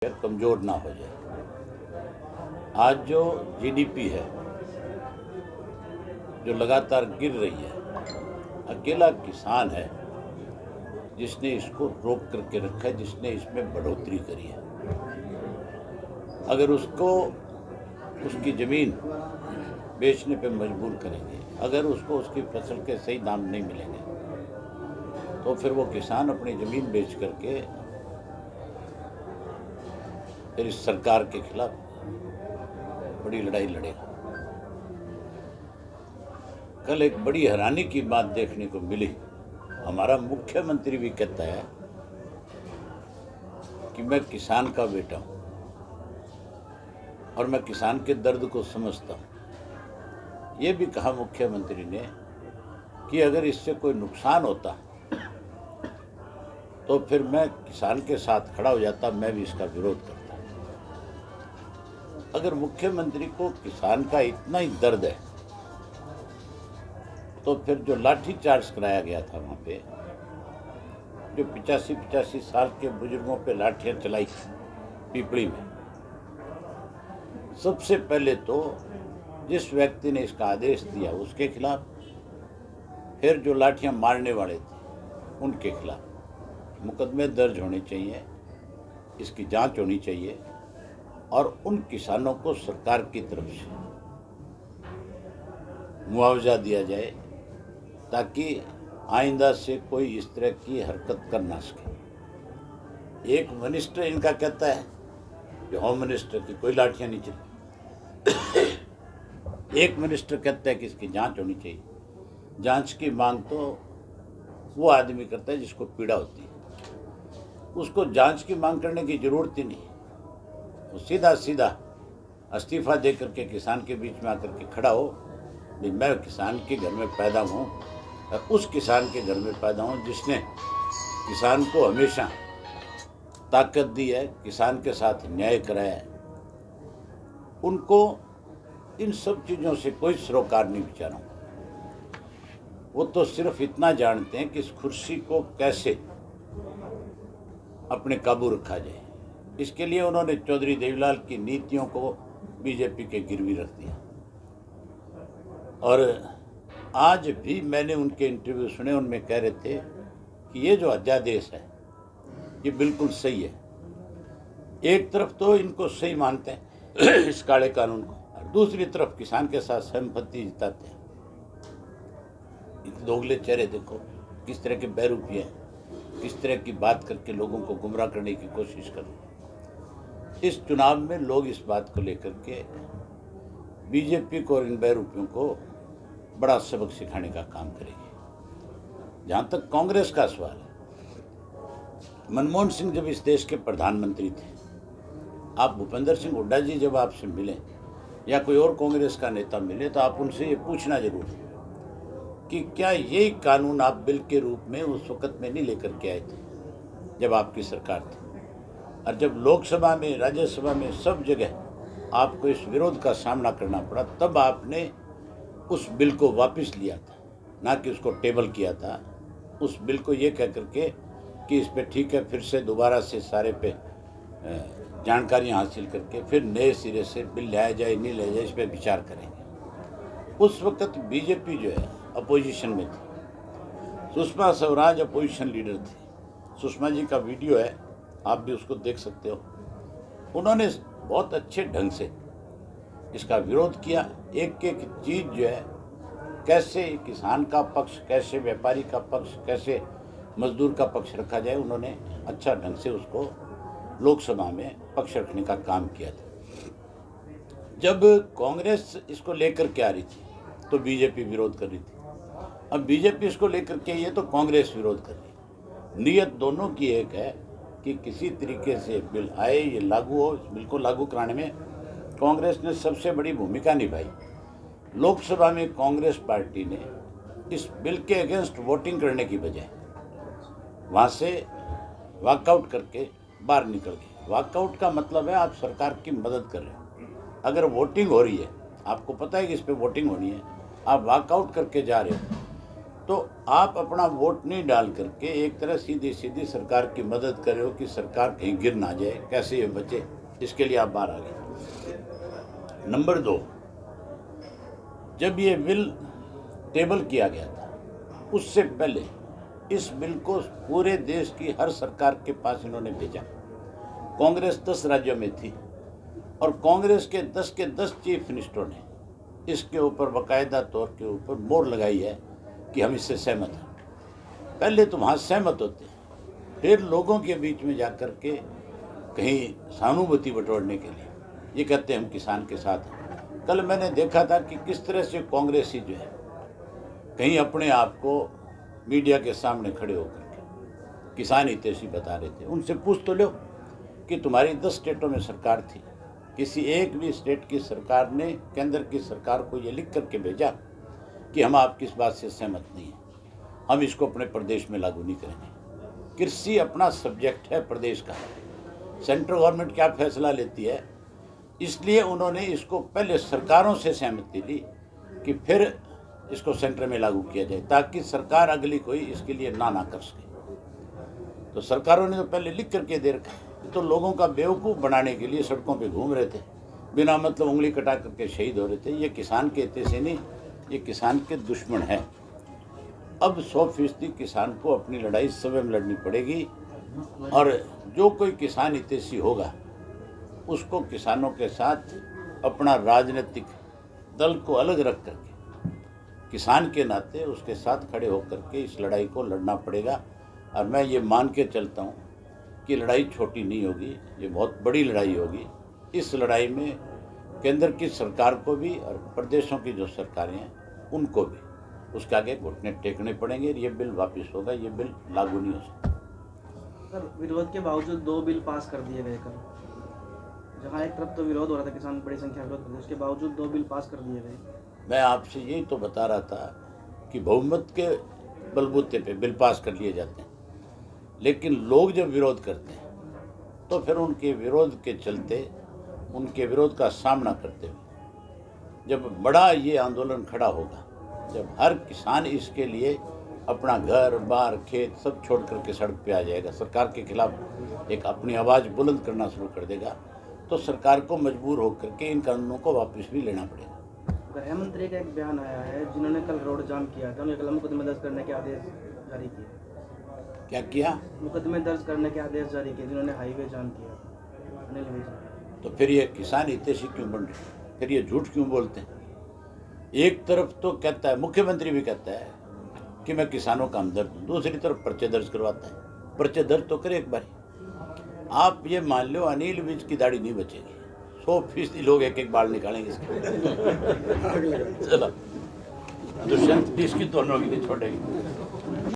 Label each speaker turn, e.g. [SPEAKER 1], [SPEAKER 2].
[SPEAKER 1] कमज़ोर ना हो जाए। आज जो जीडीपी है जो लगातार गिर रही है, अकेला किसान है जिसने इसको रोक करके रखा है, जिसने इसमें बढ़ोतरी करी है। अगर उसको उसकी ज़मीन बेचने पे मजबूर करेंगे, अगर उसको उसकी फसल के सही दाम नहीं मिलेंगे, तो फिर वो किसान अपनी ज़मीन बेच करके फिर इस सरकार के खिलाफ बड़ी लड़ाई लड़ेगा। कल एक बड़ी हैरानी की बात देखने को मिली। हमारा मुख्यमंत्री भी कहता है कि मैं किसान का बेटा हूं और मैं किसान के दर्द को समझता हूं। ये भी कहा मुख्यमंत्री ने कि अगर इससे कोई नुकसान होता तो फिर मैं किसान के साथ खड़ा हो जाता, मैं भी इसका विरोध करता। अगर मुख्यमंत्री को किसान का इतना ही दर्द है तो फिर जो लाठी चार्ज कराया गया था वहाँ पे, जो 85 साल के बुजुर्गों पे लाठियाँ चलाई पीपड़ी में, सबसे पहले तो जिस व्यक्ति ने इसका आदेश दिया उसके खिलाफ, फिर जो लाठियाँ मारने वाले थे उनके खिलाफ मुकदमे दर्ज होने चाहिए, इसकी जांच होनी चाहिए और उन किसानों को सरकार की तरफ से मुआवजा दिया जाए ताकि आइंदा से कोई इस तरह की हरकत कर ना सके। एक मिनिस्टर इनका कहता है, जो होम मिनिस्टर, की कोई लाठियाँ नहीं चली। एक मिनिस्टर कहता है कि इसकी जांच होनी चाहिए। जांच की मांग तो वो आदमी करता है जिसको पीड़ा होती है, उसको जांच की मांग करने की जरूरत ही नहीं। वो सीधा सीधा इस्तीफा दे करके किसान के बीच में आकर के खड़ा हो, भाई मैं किसान के घर में पैदा हूँ, उस किसान के घर में पैदा हूँ जिसने किसान को हमेशा ताकत दी है, किसान के साथ न्याय कराया है। उनको इन सब चीज़ों से कोई सरोकार नहीं बेचारा। वो तो सिर्फ इतना जानते हैं कि इस कुर्सी को कैसे अपने काबू रखा जाए। इसके लिए उन्होंने चौधरी देवीलाल की नीतियों को बीजेपी के गिरवी रख दिया। और आज भी मैंने उनके इंटरव्यू सुने, उनमें कह रहे थे कि ये जो अध्यादेश है ये बिल्कुल सही है। एक तरफ तो इनको सही मानते हैं इस काले कानून को, और दूसरी तरफ किसान के साथ सहमति जताते हैं। दोगले चेहरे देखो, किस तरह के बेरूपी हैं, किस तरह की बात करके लोगों को गुमराह करने की कोशिश कर रहे हैं। इस चुनाव में लोग इस बात को लेकर के बीजेपी को और इन बेरूपियों को बड़ा सबक सिखाने का काम करेगी। जहाँ तक कांग्रेस का सवाल है, मनमोहन सिंह जब इस देश के प्रधानमंत्री थे, आप भूपेंद्र सिंह हुड्डा जी जब आपसे मिले या कोई और कांग्रेस का नेता मिले तो आप उनसे ये पूछना जरूर कि क्या ये कानून आप बिल के रूप में उस वक्त में नहीं लेकर के आए थे जब आपकी सरकार थी, और जब लोकसभा में, राज्यसभा में, सब जगह आपको इस विरोध का सामना करना पड़ा, तब आपने उस बिल को वापस लिया था, ना कि उसको टेबल किया था। उस बिल को ये कह करके कि इस पे ठीक है, फिर से दोबारा से सारे पे जानकारियाँ हासिल करके फिर नए सिरे से बिल लाया जाए नहीं लाया जाए, इस पर विचार करेंगे। उस वक्त बीजेपी जो है अपोजिशन में थी, सुषमा स्वराज अपोजिशन लीडर थी। सुषमा जी का वीडियो है, आप भी उसको देख सकते हो। उन्होंने बहुत अच्छे ढंग से इसका विरोध किया। एक एक चीज़ जो है, कैसे किसान का पक्ष, कैसे व्यापारी का पक्ष, कैसे मजदूर का पक्ष रखा जाए, उन्होंने अच्छा ढंग से उसको लोकसभा में पक्ष रखने का काम किया था। जब कांग्रेस इसको लेकर के आ रही थी तो बीजेपी विरोध कर रही थी। अब बीजेपी इसको लेकर के ये तो कांग्रेस विरोध कर रही है। नीयत दोनों की एक है कि किसी तरीके से बिल आए, ये लागू हो। इस बिल को लागू कराने में कांग्रेस ने सबसे बड़ी भूमिका निभाई। लोकसभा में कांग्रेस पार्टी ने इस बिल के अगेंस्ट वोटिंग करने की बजाय वहाँ से वॉकआउट करके बाहर निकल गए। वॉकआउट का मतलब है आप सरकार की मदद कर रहे हो। अगर वोटिंग हो रही है, आपको पता है कि इस पर वोटिंग होनी है, आप वॉकआउट करके जा रहे हो, तो आप अपना वोट नहीं डाल करके एक तरह सीधी सीधी सरकार की मदद कर रहे हो कि सरकार कहीं गिर ना जाए, कैसे ये बचे, इसके लिए आप बाहर आ गए। नंबर 2, जब ये बिल टेबल किया गया था उससे पहले इस बिल को पूरे देश की हर सरकार के पास इन्होंने भेजा। कांग्रेस 10 राज्यों में थी और कांग्रेस के 10 चीफ मिनिस्टरों ने इसके ऊपर बाकायदा तौर के ऊपर मोहर लगाई है कि हम इससे सहमत हैं। पहले तो वहाँ सहमत होते, फिर लोगों के बीच में जाकर के कहीं सहानुभूति बटोरने के लिए ये कहते हैं हम किसान के साथ हैं। कल मैंने देखा था कि किस तरह से कांग्रेसी जो है कहीं अपने आप को मीडिया के सामने खड़े होकर के किसान हितैषी बता रहे थे। उनसे पूछ तो लो कि तुम्हारी 10 स्टेटों में सरकार थी, किसी एक भी स्टेट की सरकार ने केंद्र की सरकार को ये लिख करके भेजा कि हम आपकी इस बात से सहमत नहीं हैं, हम इसको अपने प्रदेश में लागू नहीं करेंगे। कृषि अपना सब्जेक्ट है प्रदेश का, सेंट्रल गवर्नमेंट क्या फैसला लेती है, इसलिए उन्होंने इसको पहले सरकारों से सहमति ली कि फिर इसको सेंटर में लागू किया जाए ताकि सरकार अगली कोई इसके लिए ना कर सके। तो सरकारों ने तो पहले लिख करके दे रखा, तो लोगों का बेवकूफ़ बनाने के लिए सड़कों पे घूम रहे थे, बिना मतलब उंगली कटा करके शहीद हो रहे थे। ये किसान के हित से नहीं, ये किसान के दुश्मन है। अब 100% किसान को अपनी लड़ाई स्वयं लड़नी पड़ेगी और जो कोई किसान हितैषी होगा उसको किसानों के साथ अपना राजनीतिक दल को अलग रख करके किसान के नाते उसके साथ खड़े होकर के इस लड़ाई को लड़ना पड़ेगा। और मैं ये मान के चलता हूँ कि लड़ाई छोटी नहीं होगी, ये बहुत बड़ी लड़ाई होगी। इस लड़ाई में केंद्र की सरकार को भी और प्रदेशों की जो सरकारें हैं उनको भी उसके आगे घुटने टेकने पड़ेंगे। ये बिल वापस होगा, ये बिल लागू नहीं हो सकता।
[SPEAKER 2] सर, विरोध के बावजूद 2 बिल पास कर दिए गए कल, जहाँ एक तरफ तो विरोध हो रहा था, किसान बड़ी संख्या में विरोध कर, उसके बावजूद 2 बिल पास कर दिए गए।
[SPEAKER 1] मैं आपसे यही तो बता रहा था कि बहुमत के बलबूते पे बिल पास कर लिए जाते हैं, लेकिन लोग जब विरोध करते हैं तो फिर उनके विरोध के चलते, उनके विरोध का सामना करते हुए जब बड़ा ये आंदोलन खड़ा होगा, जब हर किसान इसके लिए अपना घर बार खेत सब छोड़ करके सड़क पे आ जाएगा, सरकार के खिलाफ एक अपनी आवाज़ बुलंद करना शुरू कर देगा, तो सरकार को मजबूर होकर के इन कानूनों को वापस भी लेना पड़ेगा।
[SPEAKER 2] गृह मंत्री का एक बयान आया है, जिन्होंने कल रोड जाम किया था, उन्हें कल मुकदमे दर्ज करने के आदेश जारी किए।
[SPEAKER 1] क्या किया?
[SPEAKER 2] मुकदमे दर्ज करने के आदेश जारी किए, जिन्होंने हाईवे जाम किया, अनिल विज।
[SPEAKER 1] तो फिर ये किसान हितैषी क्यों बन रहे, फिर ये झूठ क्यों बोलते हैं? एक तरफ तो कहता है, मुख्यमंत्री भी कहता है कि मैं किसानों का हमदर्द हूँ, दूसरी तरफ पर्चे दर्ज करवाता है। पर्चे दर्ज तो करे एक बार। आप ये मान लो अनिल विज की दाढ़ी नहीं बचेगी, 100% लोग एक बाल निकालेंगे इसके। चलो दुष्यंत इसकी दोनों की नहीं छोड़ेगी।